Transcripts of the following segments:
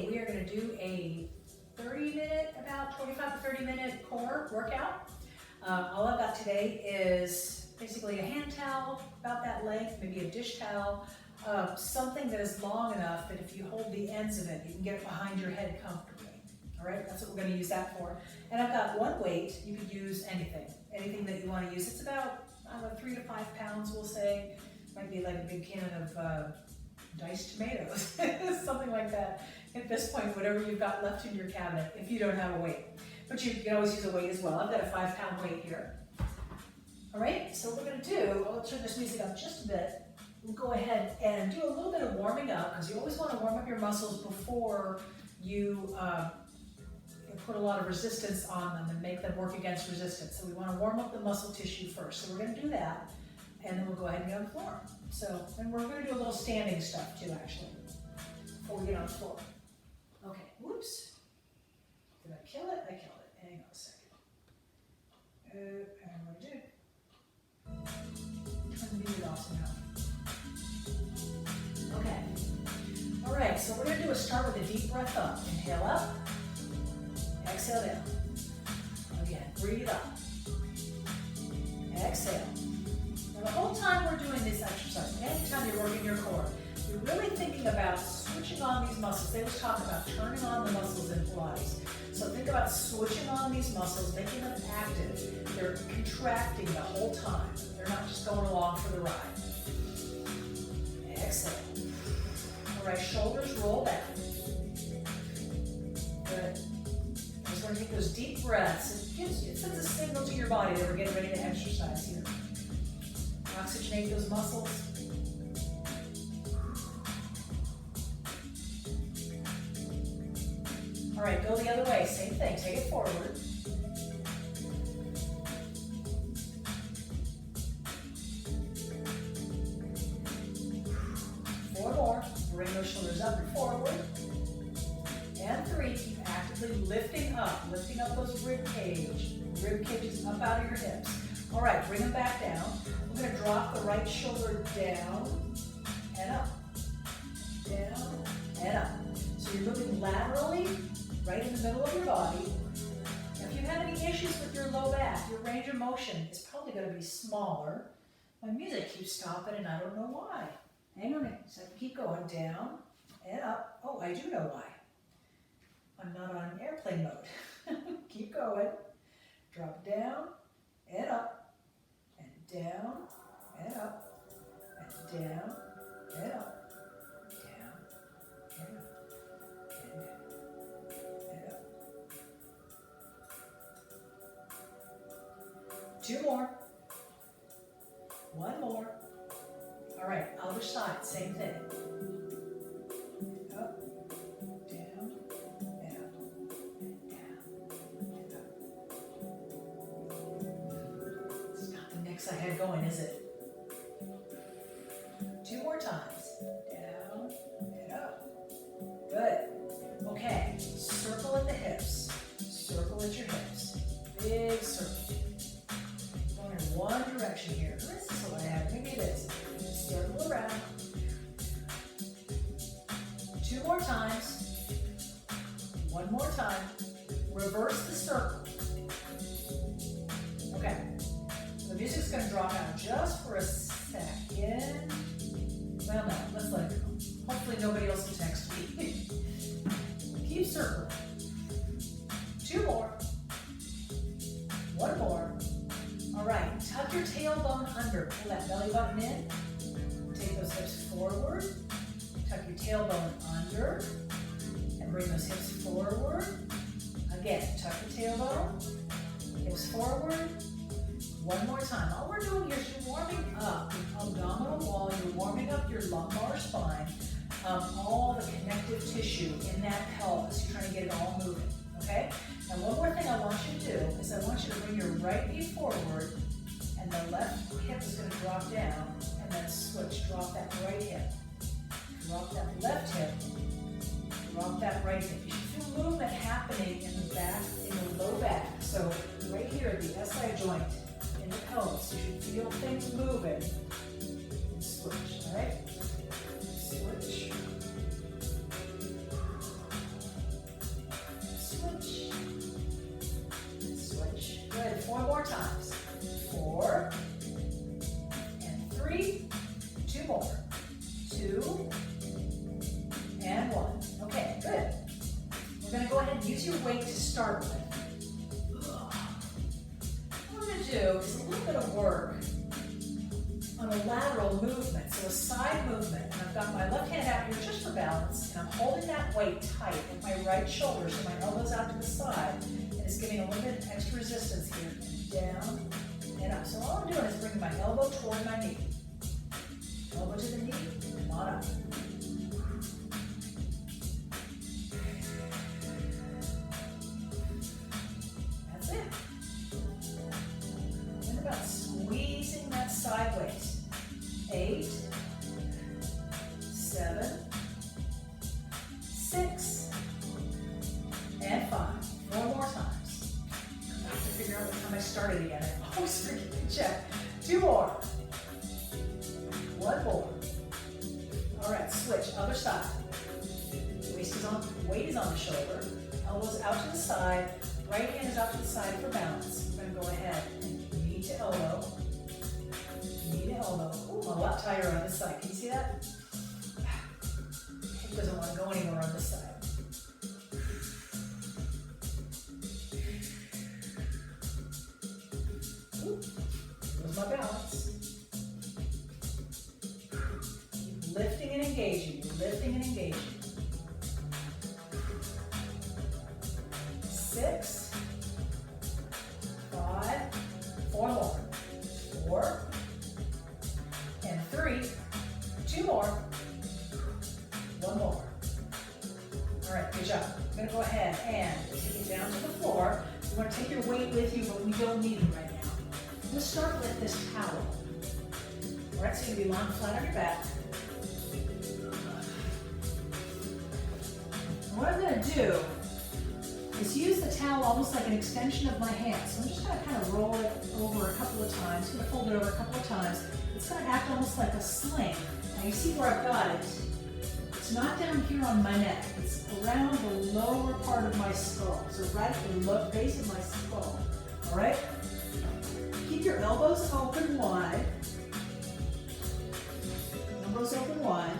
we are going to do a 30-minute, about 25 to 30-minute core workout. All I've got today is basically a hand towel about that length, maybe a dish towel, something that is long enough that if you hold the ends of it, you can get it behind your head comfortably. All right, that's what we're going to use that for. And I've got one weight. You could use anything that you want to use. It's about, I don't know, 3 to 5 pounds, we'll say. Might be like a big can of diced tomatoes, something like that. At this point, whatever you've got left in your cabinet, if you don't have a weight. But you can always use a weight as well. I've got a 5-pound weight here. All right, so what we're going to do, I'll turn this music up just a bit. We'll go ahead and do a little bit of warming up, because you always want to warm up your muscles before you put a lot of resistance on them and make them work against resistance. So we want to warm up the muscle tissue first. So we're going to do that, and then we'll go ahead and get on the floor. So, and we're going to do a little standing stuff too, actually, before we get on the floor. Okay, whoops. Did I kill it? I killed it. Hang on a second. And what do I do? Turn the music off somehow. Okay. All right, so what we're going to do is start with a deep breath up. Inhale up. Exhale down. Again, breathe up. Exhale. Now the whole time we're doing this exercise, anytime you're working your core, you're really thinking about switching on these muscles. They was talking about turning on the muscles in Pilates. So think about switching on these muscles, making them active. They're contracting the whole time. They're not just going along for the ride. Exhale. All right, shoulders roll back. Good. Just want to take those deep breaths. It sends a signal to your body that we're getting ready to exercise here. Oxygenate those muscles. All right, go the other way. Same thing. Take it forward. 4 more. Bring those shoulders up and forward. And 3. Keep actively lifting up those rib cage. Rib cages up out of your hips. All right, bring them back down. We're going to drop the right shoulder down and up. Down and up. So you're moving laterally, right in the middle of your body. Now, if you have any issues with your low back, your range of motion is probably going to be smaller. My music keeps stopping and I don't know why. Hang on a minute. So keep going down and up. Oh, I do know why. I'm not on airplane mode. Keep going. Drop down and up and down and up and down and up, down and up and down and up. 2 more. 1 more. All right, other side, same thing. Up, down, and up, and down, and up. It's not the mix I had going, is it? 2 more times. Down and up. Good. Okay, circle at the hips. Circle at your hips. Big circle. Going in one direction here. This is what I have. Maybe it is. Circle around. 2 more times. 1 more time. Reverse the circle. Okay. So the music's going to drop out just for a second. Well, no, let's let it go. Hopefully nobody else will text me. Keep circling. 2 more. 1 more. All right, tuck your tailbone under. Pull that belly button in. Take those hips forward. Tuck your tailbone under. And bring those hips forward. Again, tuck your tailbone. Hips forward. 1 more time. All we're doing here is you're warming up the abdominal wall. You're warming up your lumbar spine. All the connective tissue in that pelvis. You're trying to get it all moving. Okay? Now one more thing I want you to do is I want you to bring your right knee forward and the left hip is going to drop down and then switch. Drop that right hip. Drop that left hip. Drop that right hip. You should feel movement happening in the back, in the low back. So right here, the SI joint in the pelvis. You should feel things moving. And switch, all right? Switch. use your weight to start with. What I'm going to do is a little bit of work on a lateral movement, so a side movement. And I've got my left hand out here just for balance, and I'm holding that weight tight with my right shoulder, so my elbow's out to the side, and it's giving a little bit of extra resistance here, down and up. So all I'm doing is bringing my elbow toward my knee. Elbow to the knee, and on up. That's it. Think about squeezing that sideways. 8, 7, 6, and 5. 4 more times. I have to figure out what time I started again. I always forget to check. 2 more. 1 more. All right, switch, other side. Weight is on the shoulder. Elbows out to the side. Right hand is out to the side for balance. I'm going to go ahead and knee to elbow. Knee to elbow. Ooh, a lot tighter on this side. Can you see that? It doesn't want to go anywhere on this side. Ooh, there's my balance. Lifting and engaging, lifting and engaging. 6, 5, 4 more. 4, and 3, 2 more, 1 more. All right, good job. I'm gonna go ahead and take it down to the floor. You wanna take your weight with you, but we don't need it right now. Let's start with this towel. All right, so you're gonna be lying flat on your back. What I'm going to do is use the towel almost like an extension of my hand. So I'm just going to kind of roll it over a couple of times. I'm going to fold it over a couple of times. It's going to act almost like a sling. Now you see where I've got it. It's not down here on my neck. It's around the lower part of my skull. So right at the base of my skull. All right? Keep your elbows open wide. Elbows open wide.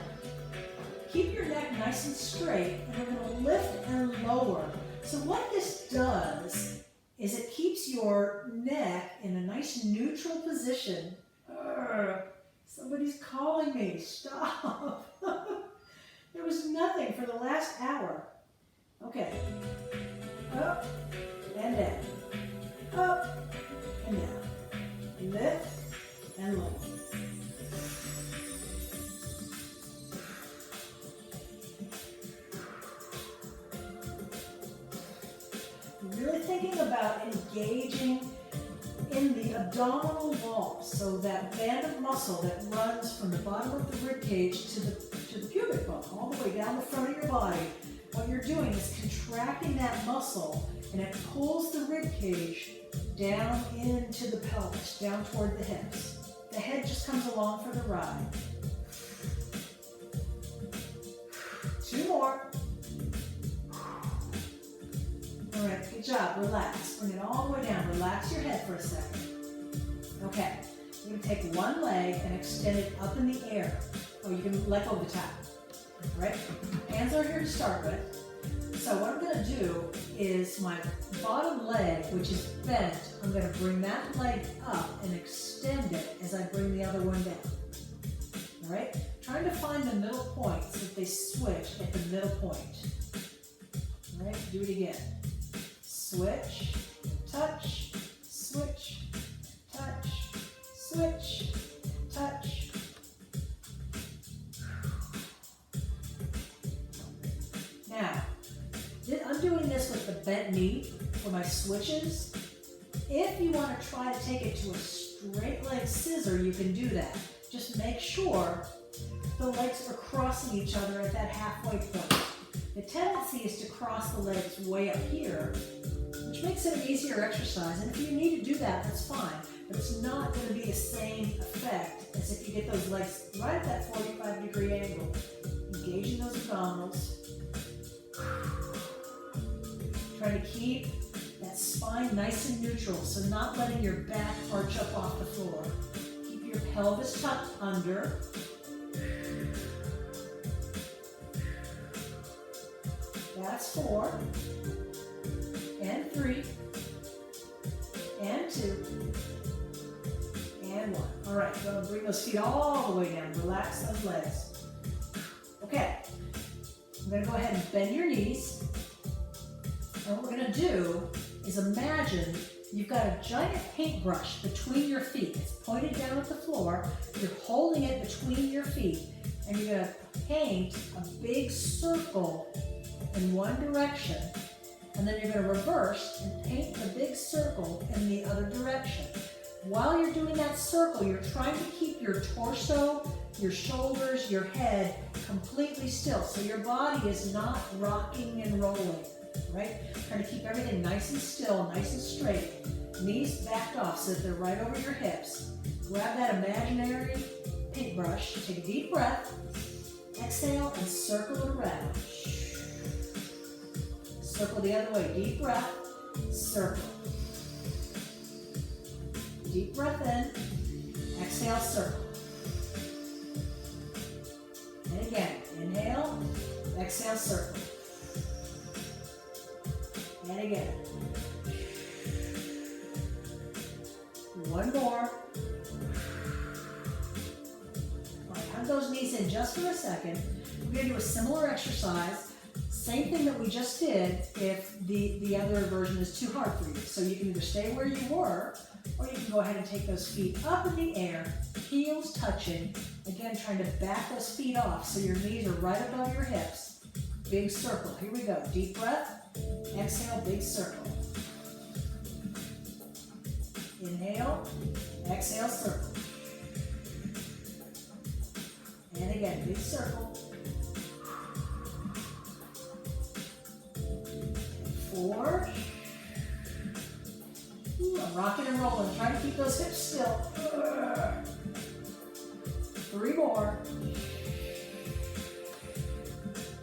Keep your neck nice and straight, and we're going to lift and lower. So what this does is it keeps your neck in a nice neutral position. Somebody's calling me. Stop. There was nothing for the last hour. Okay. Up and down. Up and down. Lift and lower. Really thinking about engaging in the abdominal wall, so that band of muscle that runs from the bottom of the rib cage to the pubic bone, all the way down the front of your body. What you're doing is contracting that muscle, and it pulls the rib cage down into the pelvis, down toward the hips. The head just comes along for the ride. 2 more. All right, good job. Relax. Bring it all the way down. Relax your head for a second. Okay. You're going to take one leg and extend it up in the air. Oh, you can let go of the towel. All right? Hands are here to start with. So what I'm going to do is my bottom leg, which is bent, I'm going to bring that leg up and extend it as I bring the other one down. All right? Trying to find the middle point so that they switch at the middle point. All right? Do it again. Switch, touch, switch, touch, switch, touch. Now, I'm doing this with the bent knee for my switches. If you want to try to take it to a straight leg scissor, you can do that. Just make sure the legs are crossing each other at that halfway point. The tendency is to cross the legs way up here, which makes it an easier exercise. And if you need to do that, that's fine. But it's not going to be the same effect as if you get those legs right at that 45-degree angle. Engaging those abdominals. Trying to keep that spine nice and neutral, so not letting your back arch up off the floor. Keep your pelvis tucked under. That's 4. and 3, and 2, and 1. All right, go bring those feet all the way down. Relax those legs. Okay, I'm gonna go ahead and bend your knees. And what we're gonna do is imagine you've got a giant paintbrush between your feet. It's pointed down at the floor. You're holding it between your feet, and you're gonna paint a big circle in one direction, and then you're gonna reverse and paint the big circle in the other direction. While you're doing that circle, you're trying to keep your torso, your shoulders, your head completely still, so your body is not rocking and rolling, right? Trying to keep everything nice and still, nice and straight. Knees backed off so that they're right over your hips. Grab that imaginary paintbrush, take a deep breath, exhale, and circle it around. Circle the other way, deep breath, circle. Deep breath in, exhale, circle. And again, inhale, exhale, circle. And again. One more. All right, hug those knees in just for a second. We're going to do a similar exercise. Same thing that we just did if the other version is too hard for you. So you can either stay where you were, or you can go ahead and take those feet up in the air, heels touching. Again, trying to back those feet off so your knees are right above your hips. Big circle. Here we go. Deep breath. Exhale, big circle. Inhale, exhale, circle. And again, big circle. 4. I'm rocking and rolling. Try to keep those hips still. 3 more.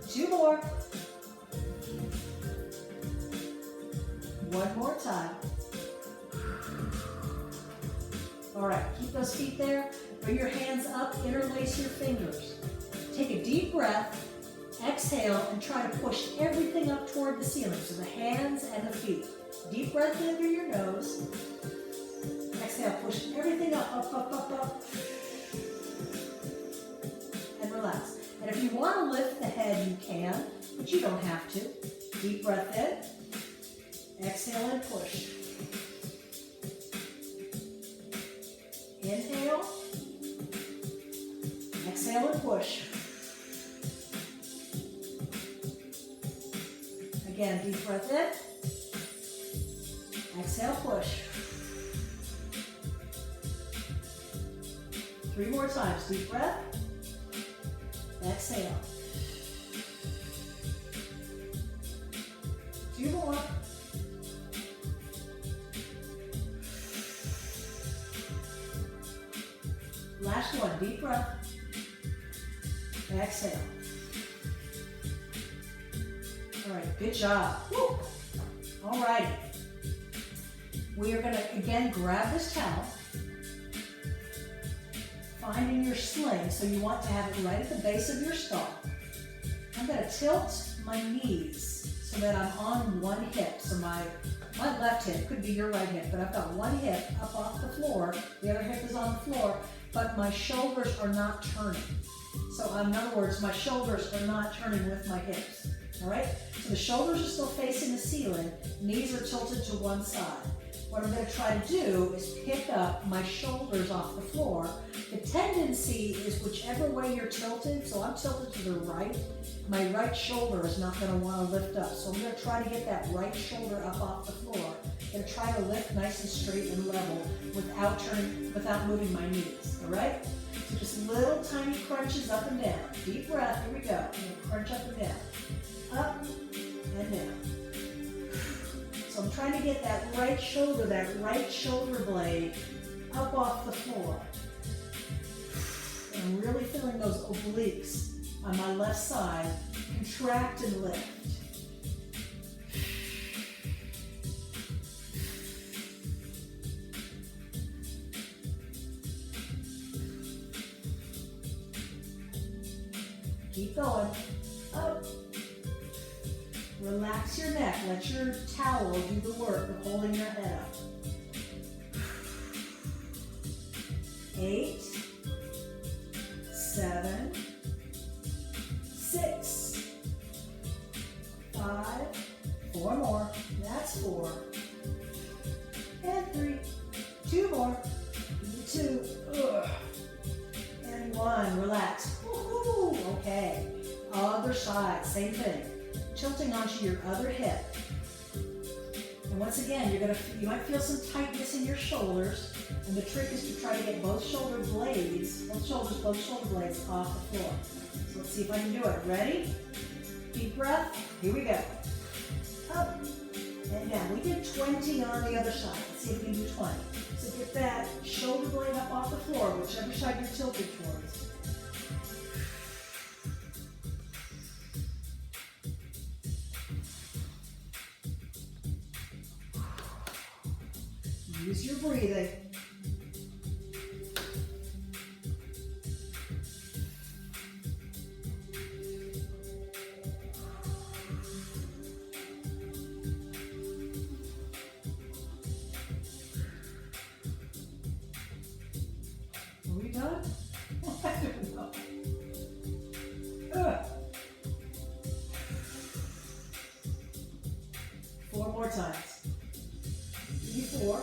2 more. 1 more time. All right, keep those feet there. Bring your hands up, interlace your fingers. Take a deep breath, exhale, and try to push everything up toward the ceiling. So the hands and the feet. Deep breath in through your nose. Exhale, push everything up, up, up, up, up. And relax. And if you want to lift the head, you can, but you don't have to. Deep breath in. Exhale and push. Inhale. Exhale and push. Again, deep breath in. Exhale, push. 3 more times. Deep breath. Exhale. 2 more. Last one. Deep breath. Exhale. All right, good job. Woo. All righty. We are going to, again, grab this towel. Finding your sling, so you want to have it right at the base of your skull. I'm going to tilt my knees so that I'm on one hip. So my left hip, could be your right hip, but I've got one hip up off the floor. The other hip is on the floor, but my shoulders are not turning. So in other words, my shoulders are not turning with my hips. All right? So the shoulders are still facing the ceiling, knees are tilted to one side. What I'm going to try to do is pick up my shoulders off the floor. The tendency is whichever way you're tilted, so I'm tilted to the right, my right shoulder is not going to want to lift up. So I'm going to try to get that right shoulder up off the floor. I'm going to try to lift nice and straight and level without moving my knees, all right? So just little tiny crunches up and down. Deep breath, here we go. I'm going to crunch up and down. Up and down. So I'm trying to get that right shoulder blade up off the floor. And I'm really feeling those obliques on my left side contract and lift. Keep going. Up. Relax your neck. let your towel do the work of holding your head up. 8, 7, 6, 5, 4 more, that's 4, and 3, 2 more, 2, and 1, relax. Woohoo! Okay, other side, same thing. Tilting onto your other hip. And once again, you might feel some tightness in your shoulders, and the trick is to try to get both shoulder blades off the floor. So let's see if I can do it. Ready? Deep breath, here we go. Up and down. We did 20 on the other side. Let's see if we can do 20. So get that shoulder blade up off the floor, whichever side you're tilted towards. Use your breathing. Are we done? I don't know. Ugh. 4 more times. 4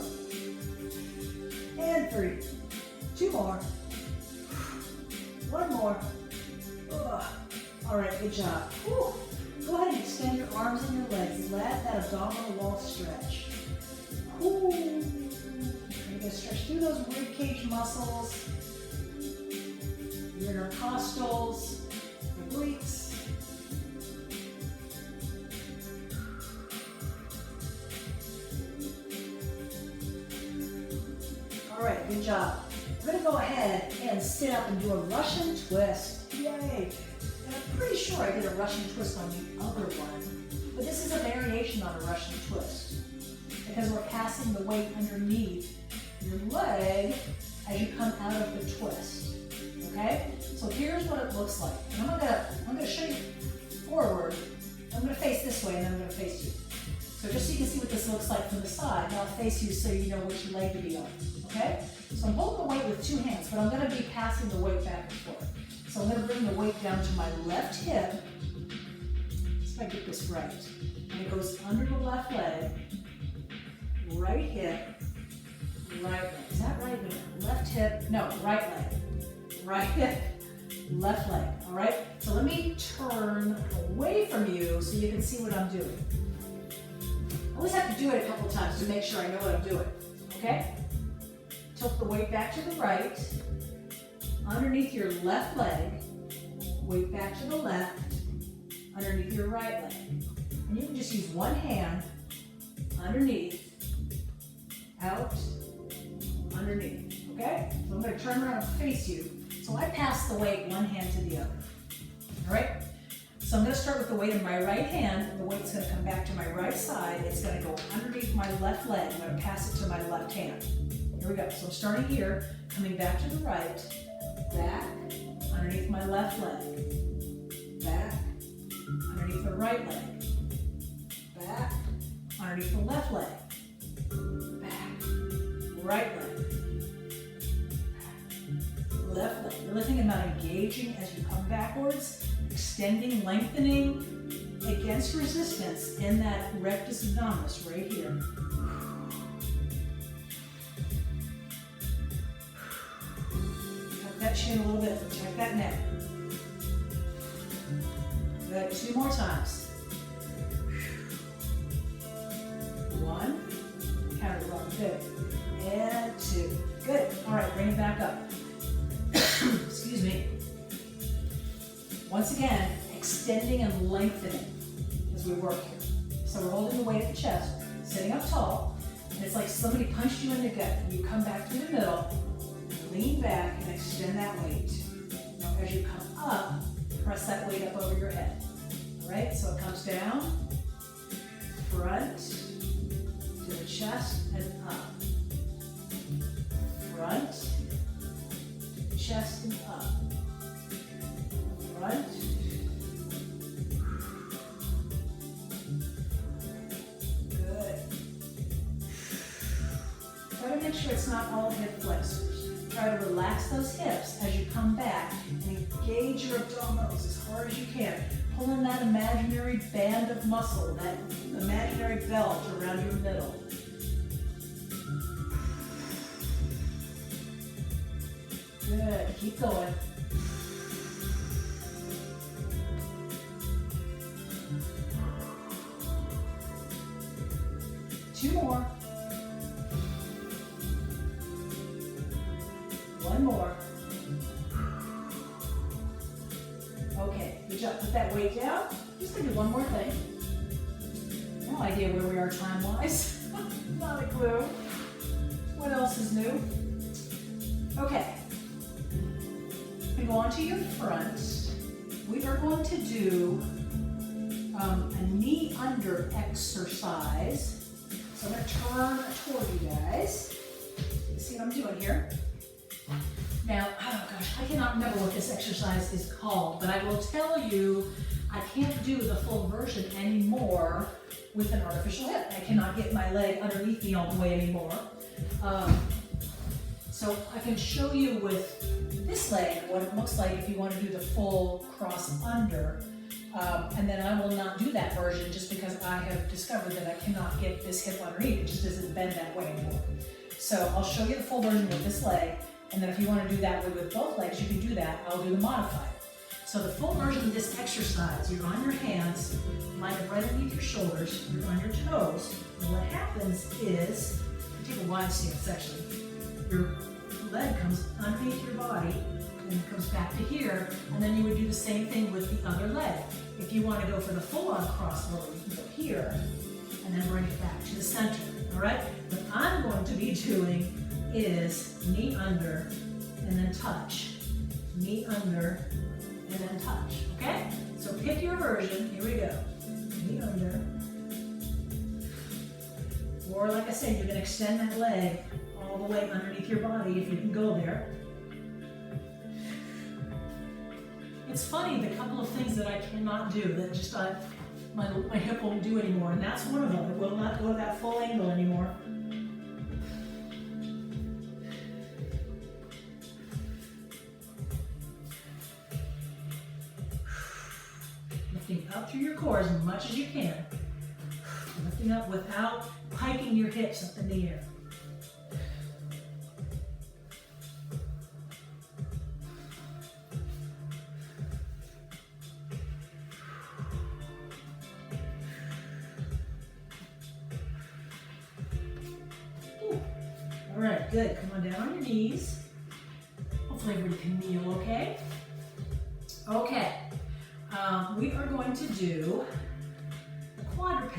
and 3, 2 more, 1 more. Ugh. All right, good job. Whew. Go ahead and extend your arms and your legs. Let that abdominal wall stretch. Whew. You're gonna stretch through those rib cage muscles, your intercostals, the obliques. All right, good job. We're gonna go ahead and sit up and do a Russian twist. Yay! And I'm pretty sure I did a Russian twist on the other one, but this is a variation on a Russian twist because we're passing the weight underneath your leg as you come out of the twist. Okay? So here's what it looks like. And I'm gonna show you forward. I'm gonna face this way and then I'm gonna face you. So just so you can see what this looks like from the side, and I'll face you so you know which leg to be on. Okay? So I'm holding the weight with 2 hands, but I'm going to be passing the weight back and forth. So I'm going to bring the weight down to my left hip. Let's see if I get this right. And it goes under the left leg, right hip, right leg. Is that right? Left hip, no, right leg. Right hip, left leg. All right? So let me turn away from you so you can see what I'm doing. I always have to do it a couple times to make sure I know what I'm doing. Okay? Tilt the weight back to the right, underneath your left leg, weight back to the left, underneath your right leg. And you can just use one hand, underneath, out, underneath, okay? So I'm gonna turn around and face you. So I pass the weight one hand to the other, all right? So I'm gonna start with the weight in my right hand. The weight's gonna come back to my right side. It's gonna go underneath my left leg. I'm gonna pass it to my left hand. Here we go. So I'm starting here, coming back to the right, back, underneath my left leg, back, underneath the right leg, back, underneath the left leg, back, right leg, back, left leg. Really thinking about engaging as you come backwards, extending, lengthening against resistance in that rectus abdominis right here. That chin a little bit, check that neck. Good, 2 more times. 1, counter rock, good. And 2, good. All right, bring it back up. Excuse me. Once again, extending and lengthening as we work here. So we're holding the weight at the chest, sitting up tall, and it's like somebody punched you in the gut, and you come back to the middle, lean back and extend that weight. Now as you come up, press that weight up over your head. All right, so it comes down, front, to the chest and up. Front, to the chest and up. Front, make sure it's not all hip flexors. Try to relax those hips as you come back and engage your abdominals as hard as you can. Pull in that imaginary band of muscle, that imaginary belt around your middle. Good, keep going. Two more. One more. Okay, good job. Put that weight down. Just gonna do one more thing. No idea where we are time-wise. Not a clue. What else is new? Okay. Go on to your front. We are going to do a knee under exercise. So I'm going to turn toward you guys. See what I'm doing here? Now, oh gosh, I cannot remember what this exercise is called, but I will tell you I can't do the full version anymore with an artificial hip. I cannot get my leg underneath me all the way anymore. So I can show you with this leg what it looks like if you want to do the full cross under. And then I will not do that version just because I have discovered that I cannot get this hip underneath. It just doesn't bend that way anymore. So I'll show you the full version with this leg. And then if you want to do that with both legs, you can do that. I'll do the modified. So the full version of this exercise, you're on your hands, line up right underneath your shoulders, you're on your toes. And what happens is, you take a wide stance actually. Your leg comes underneath your body and it comes back to here, and then you would do the same thing with the other leg. If you want to go for the full-on crossroad, you can go here and then bring it back to the center. All right? What I'm going to be doing is knee under and then touch. Knee under and then touch. Okay? So pick your version. Here we go. Knee under. Or like I said, you can extend that leg all the way underneath your body if you can go there. It's funny, the couple of things that I cannot do that just my hip won't do anymore, and that's one of them. It will not go to that full angle anymore. Lifting up through your core as much as you can. Lifting up without hiking your hips up in the air. All right, good. Come on down on your knees. Hopefully everybody can kneel, okay? Okay. We are going to do a quadruped,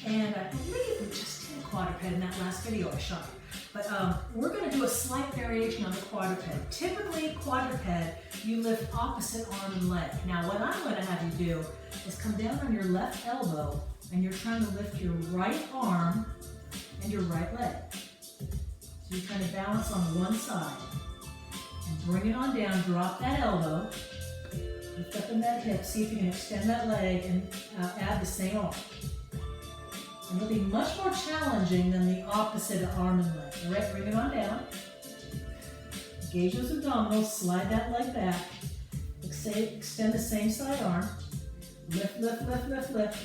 and I believe we just did a quadruped in that last video I shot. But we're going to do a slight variation on the quadruped. Typically, quadruped, you lift opposite arm and leg. Now, what I'm going to have you do is come down on your left elbow, and you're trying to lift your right arm and your right leg. So you're trying to balance on one side. And bring it on down, drop that elbow, lift up in that hip, see if you can extend that leg and add the same arm. And it'll be much more challenging than the opposite arm and leg. All right, bring it on down. Engage those abdominals, slide that leg back. Extend the same side arm. Lift, lift, lift, lift, lift.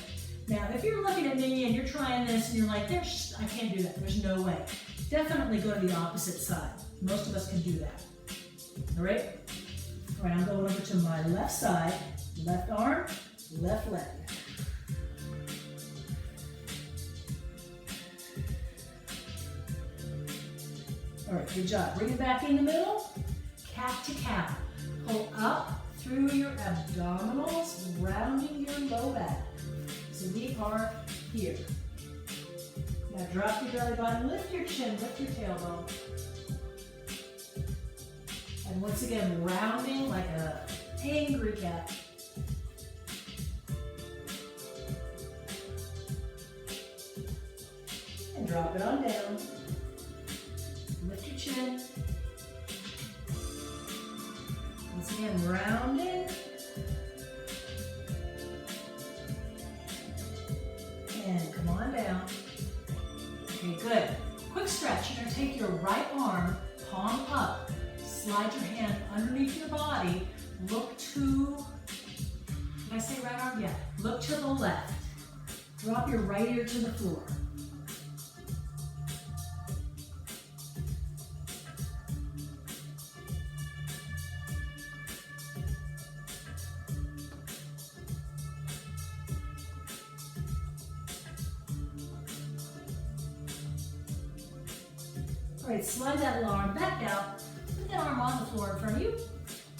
Now, if you're looking at me and you're trying this and you're like, I can't do that, there's no way. Definitely go to the opposite side. Most of us can do that. All right? All right, I'm going over to my left side, left arm, left leg. All right, good job. Bring it back in the middle, cat to cow. Pull up through your abdominals, rounding your low back. So we are here. Now drop your belly button, lift your chin, lift your tailbone. And once again, rounding like a angry cat. And drop it on down. Lift your chin. Once again, rounding. And come on down. Okay, good. Quick stretch, you're gonna take your right arm, palm up, slide your hand underneath your body, look to, did I say right arm? Yeah. Look to the left. Drop your right ear to the floor. All right, slide that arm back out. Put that arm on the floor in front of you.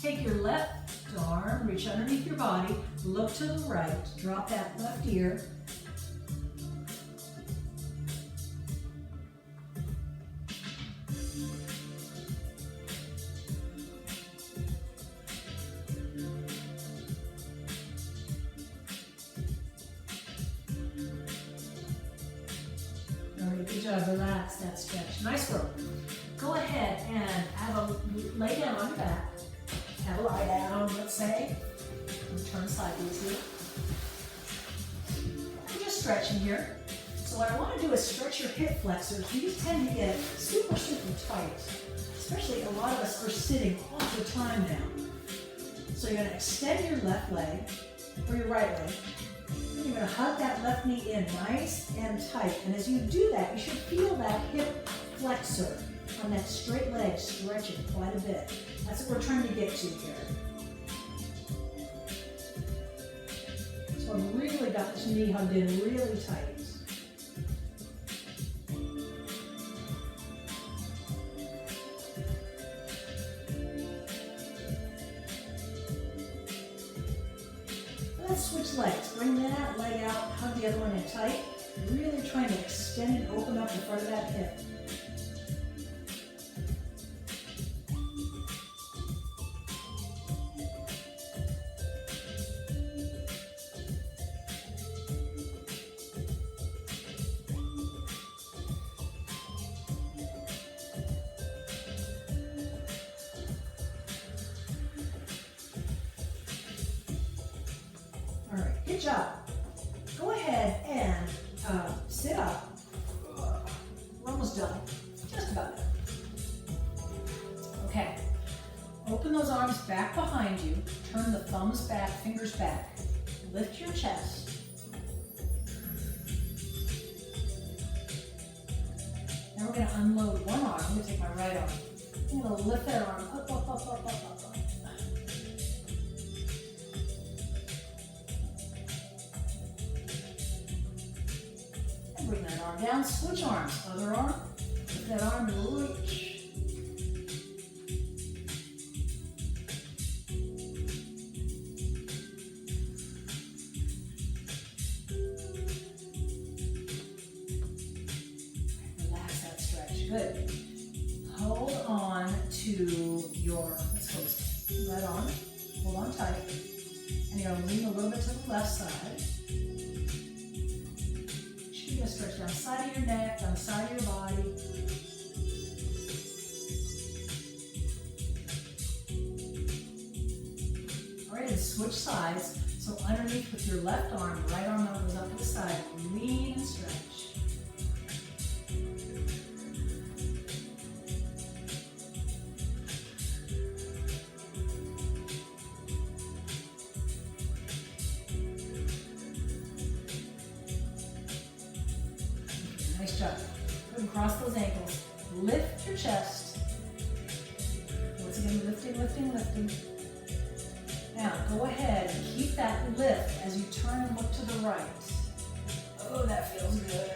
Take your left arm, reach underneath your body, look to the right, drop that left ear. All right, good job, relax that stretch. Nice work. Go ahead and lay down on your back. Have a lie down, let's say. And turn sideways here. I'm just stretching here. So what I want to do is stretch your hip flexors. These tend to get super, super tight. Especially a lot of us are sitting all the time now. So you're going to extend your left leg, or your right leg. Then you're going to hug that left knee in nice and tight. And as you do that, you should feel that hip flexor on that straight leg stretching quite a bit. That's what we're trying to get to here. So I've really got this knee hugged in really tight. Let's switch legs. Bring that leg out, hug the other one in tight. Really trying to extend and open up the front of that hip. All right, good job. Go ahead and sit up. We're almost done. Just about done. Okay. Open those arms back behind you. Turn the thumbs back, fingers back. Lift your chest. Now we're going to unload one arm. I'm going to take my right arm. I'm going to lift that arm up, up, up, up, up, up. Bring that arm down, switch arms. Other arm, lift that arm to reach. Relax that stretch, good. Hold on to your, let's go, right arm, hold on tight. And you're gonna lean a little bit to the left side. You're going to stretch down the side of your neck, down the side of your body. All right, and switch sides. So underneath with your left arm, right arm goes up to the side. Lean and stretch. Nice job. Go and cross those ankles. Lift your chest. Once again, lifting, lifting, lifting. Now, go ahead and keep that lift as you turn and look to the right. Oh, that feels good.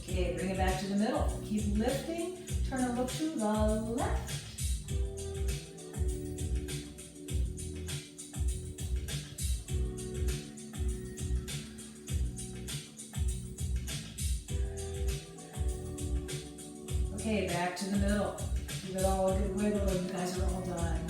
Okay, bring it back to the middle. Keep lifting. Turn and look to the left. Okay, back to the middle. Give it all a good wiggle and you guys are all done.